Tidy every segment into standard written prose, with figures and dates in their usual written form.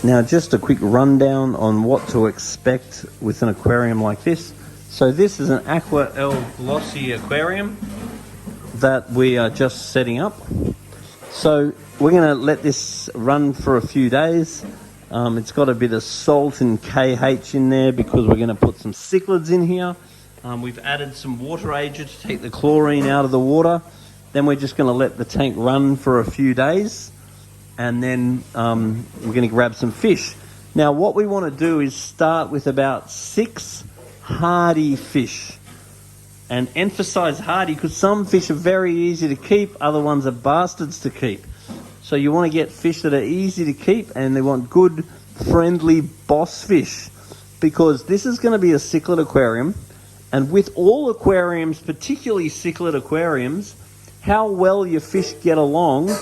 Now just a quick rundown on what to expect with an aquarium like this. So this is an Aquael Glossy aquarium that we are just setting up. So we're going to let this run for a few days. It's got a bit of salt and KH in there because we're going to put some cichlids in here. We've added some water agent to take the chlorine out of the water. Then we're just going to let the tank run for a few days. And then we're going to grab some fish. Now what we want to do is start with about 6 hardy fish. And emphasize hardy because some fish are very easy to keep, other ones are bastards to keep. So you want to get fish that are easy to keep, and they want good, friendly boss fish. Because this is going to be a cichlid aquarium. And with all aquariums, particularly cichlid aquariums, how well your fish get along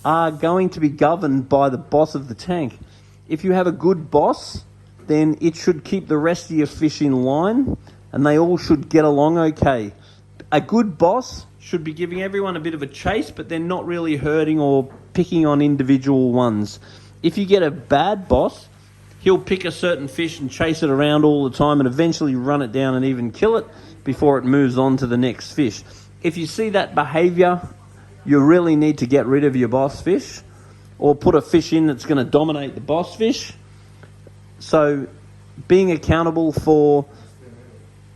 are going to be governed by the boss of the tank. If you have a good boss, then it should keep the rest of your fish in line and they all should get along okay. A good boss should be giving everyone a bit of a chase, but they're not really hurting or picking on individual ones. If you get a bad boss, he'll pick a certain fish and chase it around all the time and eventually run it down and even kill it before it moves on to the next fish. If you see that behavior, you really need to get rid of your boss fish or put a fish in that's going to dominate the boss fish. So being accountable for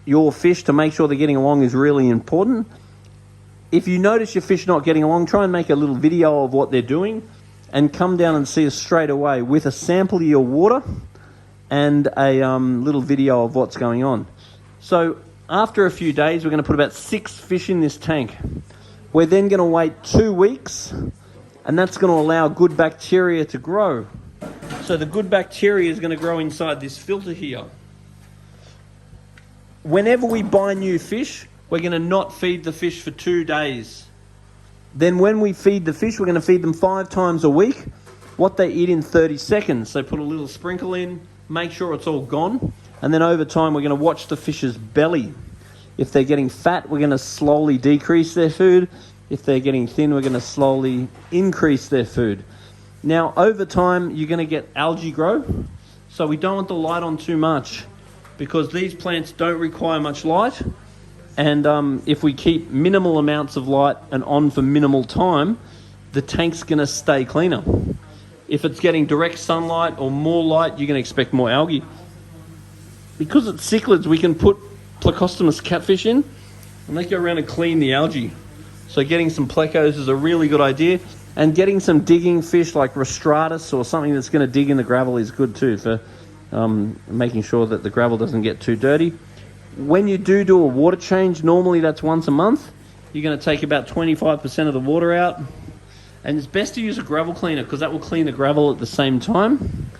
your fish to make sure they're getting along is really important. If you notice your fish not getting along, try and make a little video of what they're doing and come down and see us straight away with a sample of your water and a little video of what's going on. So after a few days, we're going to put about 6 fish in this tank. We're then going to wait 2 weeks, and that's going to allow good bacteria to grow. So the good bacteria is going to grow inside this filter here. Whenever we buy new fish, we're going to not feed the fish for 2 days. Then when we feed the fish, we're going to feed them 5 times a week, what they eat in 30 seconds. So put a little sprinkle in, make sure it's all gone, and then over time we're going to watch the fish's belly. If they're getting fat, we're going to slowly decrease their food. If they're getting thin, we're going to slowly increase their food. Now, over time, you're going to get algae grow. So we don't want the light on too much because these plants don't require much light. And if we keep minimal amounts of light and on for minimal time, the tank's going to stay cleaner. If it's getting direct sunlight or more light, you're going to expect more algae. Because it's cichlids, we can put Plecostomus catfish in and they go around and clean the algae. So getting some plecos is a really good idea, and getting some digging fish like Rostratus or something that's going to dig in the gravel is good too for making sure that the gravel doesn't get too dirty. When you do a water change, normally that's once a month. You're going to take about 25% of the water out, and it's best to use a gravel cleaner because that will clean the gravel at the same time.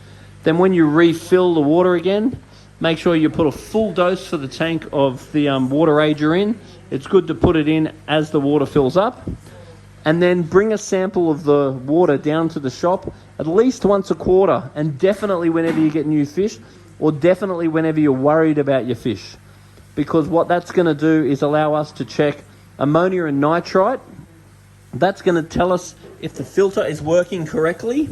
Then when you refill the water again, make sure you put a full dose for the tank of the water age you're in. It's good to put it in as the water fills up. And then bring a sample of the water down to the shop at least once a quarter, and definitely whenever you get new fish, or definitely whenever you're worried about your fish. Because what that's going to do is allow us to check ammonia and nitrite. That's going to tell us if the filter is working correctly.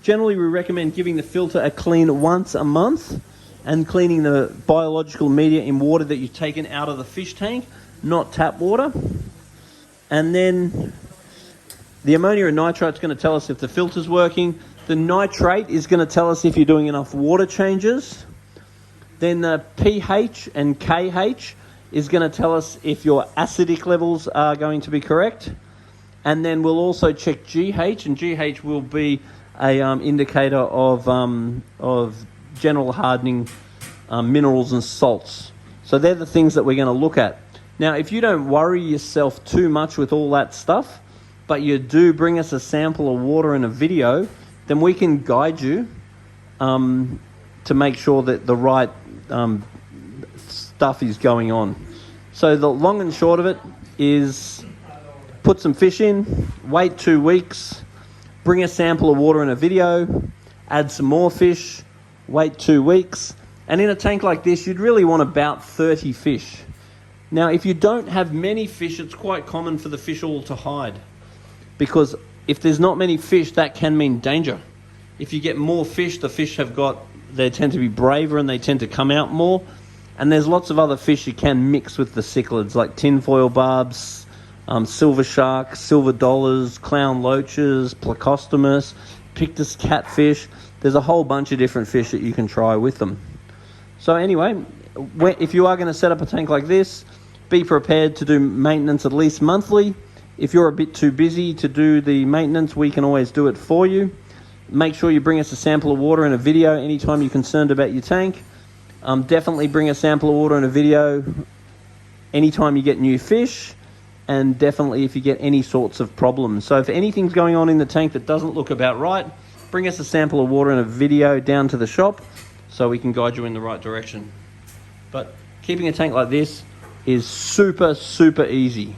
Generally, we recommend giving the filter a clean once a month and cleaning the biological media in water that you've taken out of the fish tank, not tap water. And then the ammonia and nitrite is going to tell us if the filter's working. The nitrate is going to tell us if you're doing enough water changes. Then the pH and KH is going to tell us if your acidic levels are going to be correct. And then we'll also check GH, and GH will be a indicator of general hardening minerals and salts. So they're the things that we're going to look at. Now, if you don't worry yourself too much with all that stuff, but you do bring us a sample of water and a video, then we can guide you to make sure that the right stuff is going on. So the long and short of it is put some fish in, wait 2 weeks, bring a sample of water and a video, add some more fish, wait 2 weeks. And in a tank like this, you'd really want about 30 fish. Now, if you don't have many fish, it's quite common for the fish all to hide. Because if there's not many fish, that can mean danger. If you get more fish, the fish they tend to be braver and they tend to come out more. And there's lots of other fish you can mix with the cichlids, like tinfoil barbs, silver sharks, silver dollars, clown loaches, plecostomus, pictus catfish. There's a whole bunch of different fish that you can try with them. So anyway, if you are going to set up a tank like this, be prepared to do maintenance at least monthly. If you're a bit too busy to do the maintenance, we can always do it for you. Make sure you bring us a sample of water and a video anytime you're concerned about your tank. Definitely bring a sample of water and a video anytime you get new fish, and definitely if you get any sorts of problems. So if anything's going on in the tank that doesn't look about right, bring us a sample of water and a video down to the shop so we can guide you in the right direction. But keeping a tank like this is super, super easy.